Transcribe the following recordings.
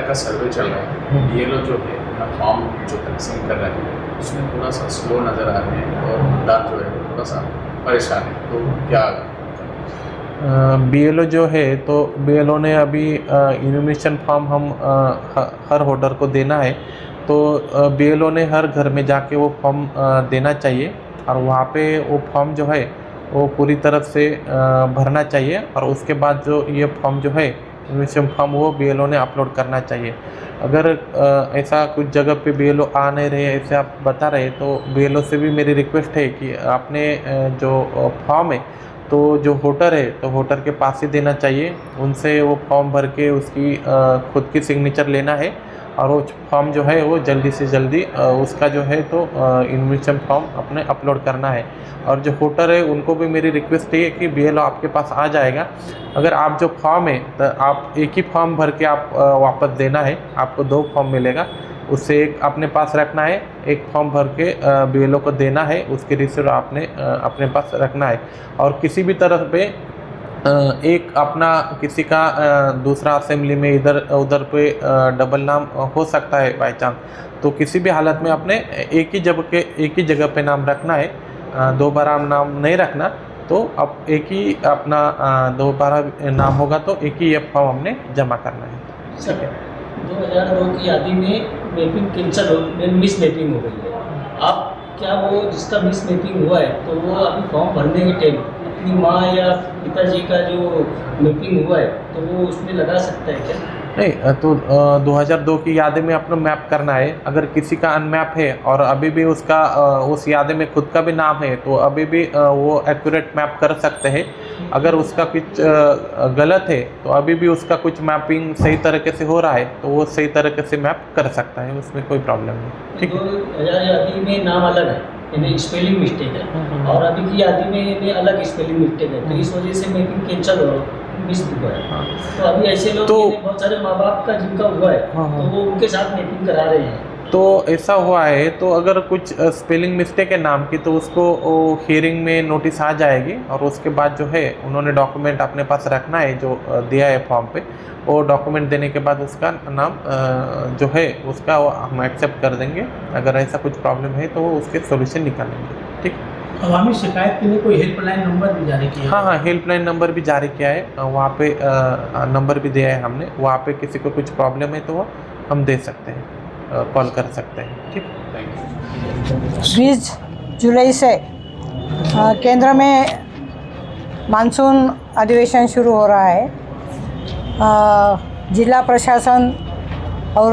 का सर्वे चल रहा है, बीएलओ जो है अपना फॉर्म जो तकसीम कर रहे हैं उसमें थोड़ा सा स्लो नज़र आ रहे हैं और मतदार जो है थोड़ा सा परेशान है, तो क्या बीएलओ जो है तो बीएलओ ने अभी इन्यूमरेशन फॉर्म हम हर होल्डर को देना है, तो बीएलओ ने हर घर में जाके वो फॉर्म देना चाहिए और वहाँ पे वो फॉर्म जो है वो पूरी तरह से भरना चाहिए और उसके बाद जो ये फॉर्म जो है इन्यूमरेशन फॉर्म वो बीएलओ ने अपलोड करना चाहिए। अगर ऐसा कुछ जगह पे बीएलओ आ नहीं रहे ऐसे आप बता रहे तो बीएलओ से भी मेरी रिक्वेस्ट है कि आपने जो फॉर्म है तो जो वोटर है तो वोटर के पास ही देना चाहिए, उनसे वो फॉर्म भर के उसकी खुद की सिग्नेचर लेना है और वो फॉर्म जो है वो जल्दी से जल्दी उसका जो है तो इन्यूमरेशन फॉर्म अपने अपलोड करना है। और जो वोटर है उनको भी मेरी रिक्वेस्ट है कि बीएलओ आपके पास आ जाएगा, अगर आप जो फॉर्म है तो आप एक ही फॉर्म भर के आप वापस देना है, आपको 2 फॉर्म मिलेगा, उससे एक अपने पास रखना है, एक फॉर्म भर के बीएलओ को देना है, उसकी रिसीप्ट आपने अपने पास रखना है। और किसी भी तरह पे एक अपना किसी का दूसरा असेंबली में इधर उधर पे डबल नाम हो सकता है बाय चांस, तो किसी भी हालत में अपने एक ही जगह पे नाम रखना है, दोबारा नाम नहीं रखना। तो अब एक ही अपना दोबारा नाम होगा तो एक ही ये फॉर्म हमने जमा करना है। सर 2002 की यादी में मैपिंग कैंसिल हो, मिस मैपिंग हो गई है। आप क्या वो जिसका मिस मैपिंग हुआ है तो वो अभी फॉर्म भरने के टाइम अपनी माँ या पिताजी का जो मैपिंग हुआ है तो वो उसमें लगा सकता है क्या? नहीं, तो 2002 की यादें में अपना मैप करना है। अगर किसी का अनमैप है और अभी भी उसका उस यादें में खुद का भी नाम है तो अभी भी वो एक्यूरेट मैप कर सकते हैं। अगर उसका कुछ गलत है तो अभी भी उसका कुछ मैपिंग सही तरीके से हो रहा है तो वो सही तरीके से मैप कर सकता है, उसमें कोई प्रॉब्लम नहीं। ठीक है। 2000 यादी में नाम अलग है, यानी स्पेलिंग मिस्टेक है, और अभी की यादी में यानी अलग स्पेलिंग मिस्टेक है, तो इस वजह से मैपिंग कैंसिल हो मिस हुआ है। तो अभी ऐसे लोग बहुत सारे माँ बाप का जिनका हुआ है तो वो उनके साथ मैपिंग करा रहे हैं। तो ऐसा हुआ है तो अगर कुछ स्पेलिंग मिस्टेक है नाम की तो उसको हियरिंग में नोटिस आ जाएगी और उसके बाद जो है उन्होंने डॉक्यूमेंट अपने पास रखना है जो दिया है फॉर्म पे, वो डॉक्यूमेंट देने के बाद उसका नाम जो है उसका हम एक्सेप्ट कर देंगे। अगर ऐसा कुछ प्रॉब्लम है तो वो उसके सोल्यूशन निकालेंगे। ठीक। अवामी शिकायत के लिए कोई हेल्पलाइन नंबर भी जारी किया है? हाँ, हेल्पलाइन नंबर भी जारी किया है, वहाँ पे नंबर भी दिया है हमने, वहाँ पे किसी को कुछ प्रॉब्लम है तो वो हम दे सकते हैं, कॉल कर सकते हैं। ठीक। 20 जुलाई से केंद्र में मानसून अधिवेशन शुरू हो रहा है। जिला प्रशासन और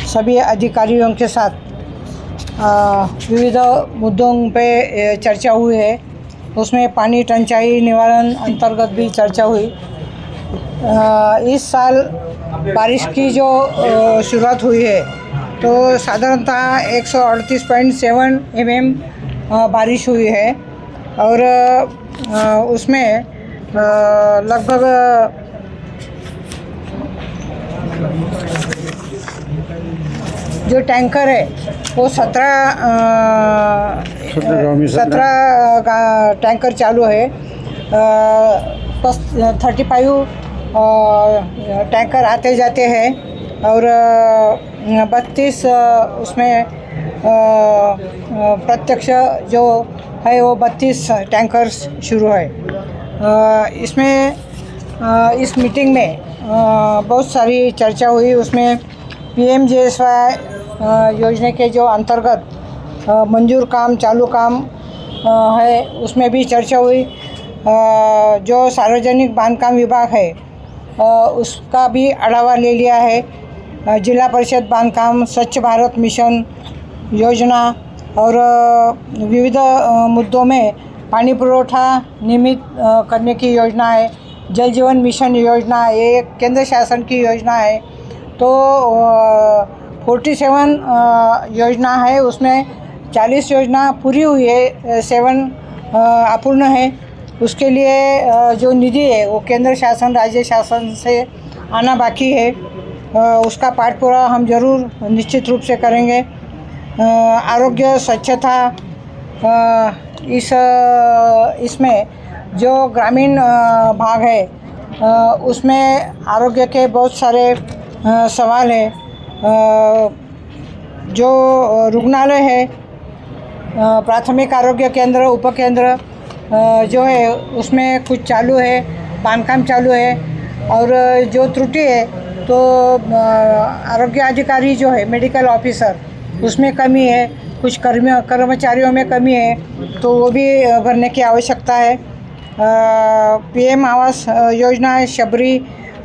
सभी अधिकारियों के साथ विविध मुद्दों पे चर्चा हुई है, उसमें पानी टंचाई निवारण अंतर्गत भी चर्चा हुई। इस साल बारिश की जो शुरुआत हुई है तो साधारणतः 138.7 mm बारिश हुई है और उसमें लगभग जो टैंकर है वो 17 टैंकर चालू है। 35 टैंकर आते जाते हैं और 32 उसमें प्रत्यक्ष जो है वो 32 टैंकर शुरू है। इसमें इस मीटिंग में बहुत सारी चर्चा हुई। उसमें PMJSY योजना के जो अंतर्गत मंजूर काम चालू काम है उसमें भी चर्चा हुई। जो सार्वजनिक बांधकाम विभाग है उसका भी आढावा ले लिया है। जिला परिषद बांधकाम, स्वच्छ भारत मिशन योजना और विविध मुद्दों में पानी पुरवठा नियमित करने की योजना है। जल जीवन मिशन योजना ये केंद्र शासन की योजना है। तो 47 योजना है, उसमें 40 योजना पूरी हुई है, 7 अपूर्ण है। उसके लिए जो निधि है वो केंद्र शासन राज्य शासन से आना बाकी है। उसका पाठ पूरा हम जरूर निश्चित रूप से करेंगे। आरोग्य स्वच्छता इसमें जो ग्रामीण भाग है उसमें आरोग्य के बहुत सारे सवाल है। जो रुग्णालय है, प्राथमिक आरोग्य केंद्र, उपकेंद्र जो है उसमें कुछ चालू है, बांधकाम चालू है, और जो त्रुटि है तो आरोग्य अधिकारी जो है, मेडिकल ऑफिसर, उसमें कमी है, कुछ कर्मचारियों में कमी है, तो वो भी भरने की आवश्यकता है। PM आवास योजना है, शबरी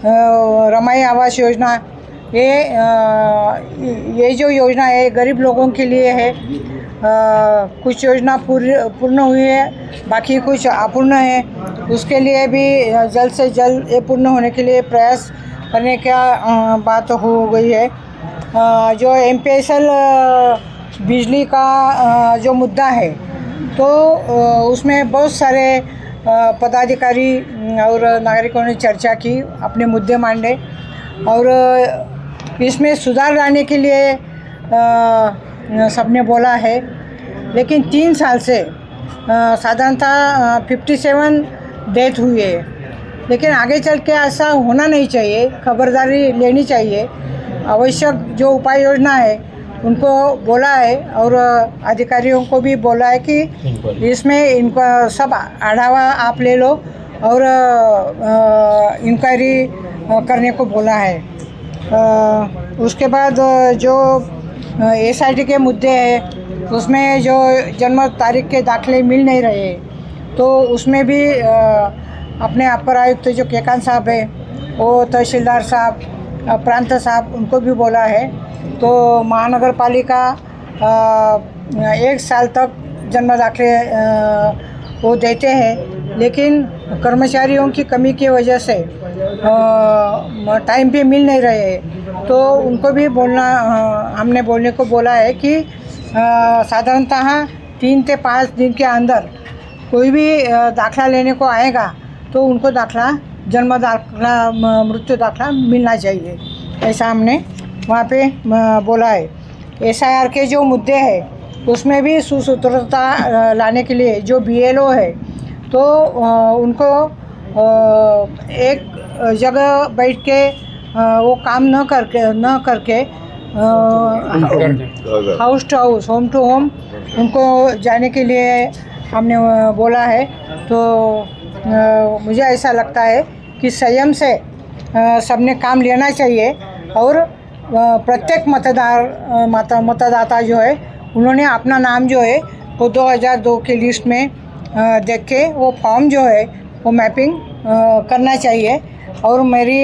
रमाई आवास योजना, ये जो योजना है गरीब लोगों के लिए है। कुछ योजना पूर्ण हुई है, बाकी कुछ अपूर्ण है, उसके लिए भी जल्द से जल्द ये पूर्ण होने के लिए प्रयास करने का बात हो गई है। जो MPSL बिजली का जो मुद्दा है, तो उसमें बहुत सारे पदाधिकारी और नागरिकों ने चर्चा की, अपने मुद्दे मांगे, और इसमें सुधार लाने के लिए सबने बोला है। लेकिन 3 साल से साधारणतः 57 डेथ हुई है, लेकिन आगे चल के ऐसा होना नहीं चाहिए, खबरदारी लेनी चाहिए। आवश्यक जो उपाय योजना है उनको बोला है, और अधिकारियों को भी बोला है कि इसमें इनका सब आढ़ावा आप ले लो, और इंक्वायरी करने को बोला है। उसके बाद जो SIT के मुद्दे हैं, उसमें जो जन्म तारीख के दाखले मिल नहीं रहे, तो उसमें भी अपने अपर आयुक्त जो केकान साहब है, वो तहसीलदार साहब, प्रांत साहब, उनको भी बोला है। तो महानगर पालिका 1 साल तक जन्म दाखले वो देते हैं, लेकिन कर्मचारियों की कमी की वजह से टाइम पे मिल नहीं रहे, तो उनको भी बोलना, हमने बोलने को बोला है कि साधारणतः 3 से 5 दिन के अंदर कोई भी दाखला लेने को आएगा तो उनको दाखला, जन्म दाखला, मृत्यु दाखला मिलना चाहिए, ऐसा हमने वहाँ पे बोला है। SIR के जो मुद्दे हैं उसमें भी सुसूत्रता लाने के लिए जो BLO है, तो उनको एक जगह बैठ के वो काम न करके house to house, home to home उनको जाने के लिए हमने बोला है। तो मुझे ऐसा लगता है कि संयम से सबने काम लेना चाहिए, और प्रत्येक मतदाता जो है उन्होंने अपना नाम जो है वो 2002 के लिस्ट में देख के वो फॉर्म जो है वो मैपिंग करना चाहिए। और मेरी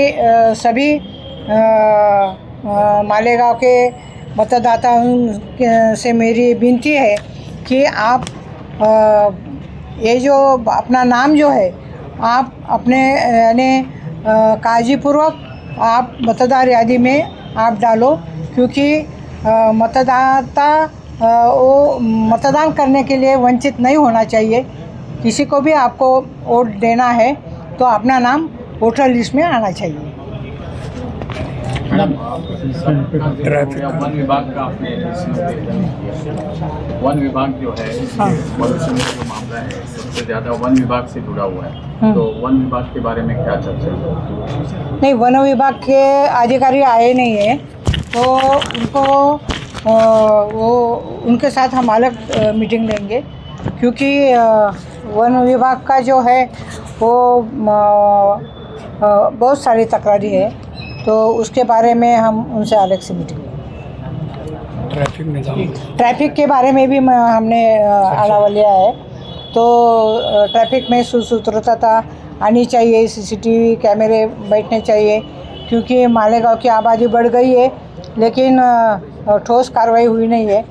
सभी मालेगांव के मतदाताओं से मेरी विनती है कि आप ये जो अपना नाम जो है आप अपने यानी काळजीपूर्वक आप मतदार यादी में आप डालो, क्योंकि मतदाता वो मतदान करने के लिए वंचित नहीं होना चाहिए। किसी को भी आपको वोट देना है तो अपना नाम वोटर लिस्ट में आना चाहिए। वन विभाग का आपने वन विभाग जो है पॉल्यूशन का जो मामला है सबसे ज़्यादा वन विभाग से जुड़ा हुआ है, तो वन विभाग के बारे में क्या चर्चा है? नहीं, वन विभाग के अधिकारी आए नहीं हैं, तो उनको वो उनके साथ हम अलग मीटिंग लेंगे, क्योंकि वन विभाग का जो है वो बहुत सारी तकरारी है, तो उसके बारे में हम उनसे अलग से मीटिंग लेंगे। ट्रैफिक के बारे में भी हमने आढ़ावा लिया है, तो ट्रैफिक में सुसूत्रता आनी चाहिए, CCTV कैमरे बैठने चाहिए, क्योंकि मालेगांव की आबादी बढ़ गई है लेकिन ठोस कार्रवाई हुई नहीं है।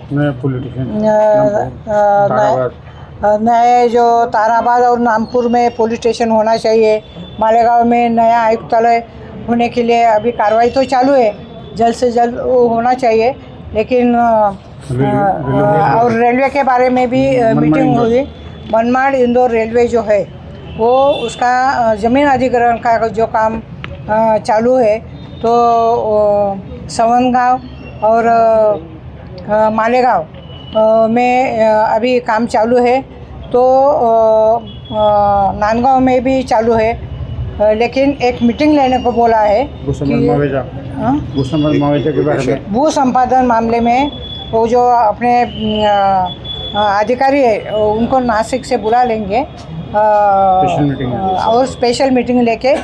नए जो ताराबाद और नामपुर में पुलिस स्टेशन होना चाहिए। मालेगांव में नया आयुक्तालय होने के लिए अभी कार्रवाई तो चालू है, जल्द से जल्द वो होना चाहिए। लेकिन और रेलवे के बारे में भी मीटिंग हुई। मनमाड़ इंदौर रेलवे जो है वो उसका ज़मीन अधिग्रहण का जो काम चालू है, तो सवनगांव और मालेगांव में अभी काम चालू है, तो नांदगांव में भी चालू है। लेकिन एक मीटिंग लेने को बोला है हाँ? भू संपादन मामले में वो जो अपने अधिकारी है उनको नासिक से बुला लेंगे और स्पेशल मीटिंग लेके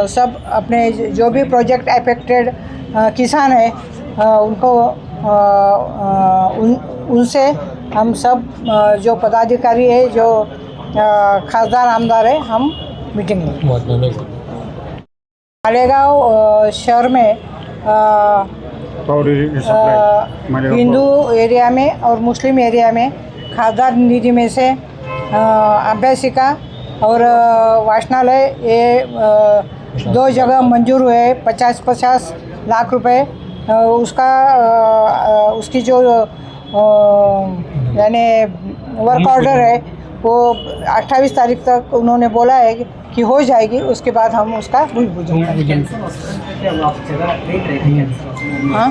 सब अपने जो भी प्रोजेक्ट अफेक्टेड किसान है उनको उनसे हम सब जो पदाधिकारी है जो खासदार आमदार है हम मीटिंग लेंगे। मालेगांव शहर में हिंदू एरिया में और मुस्लिम एरिया में खासदार निधि में से अभ्यासिका और वाचनालय ये 2 जगह मंजूर हुए 50-50 लाख रुपए उसका उसकी जो यानी वर्क ऑर्डर है वो 28 तारीख तक उन्होंने बोला है कि हो जाएगी, उसके बाद हम उसका भूल बुझेंगे। हाँ,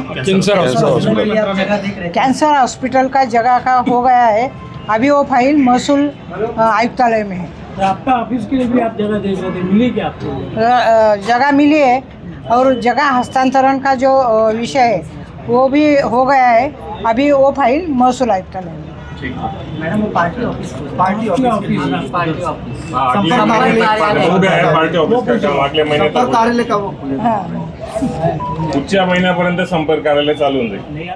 कैंसर हॉस्पिटल का जगह का हो गया है, अभी वो फाइल महसूल आयुक्तालय में है। तो आपका ऑफिस के लिए भी आप जगह देख रहे थे, मिली क्या आपको? जगह मिली है और जगह हस्तांतरण का जो विषय है वो भी हो गया है, अभी वो फाइल महसूल आयुक्तालय में। मैडम वो पार्टी ऑफिस पार्टी ऑफिस हो गया है पार्टी ऑफिस का काम अगले महिन्यात हाँ पुढच्या महिन्यापर्यंत संपर्क कार्यालय चालू होऊन जाईल.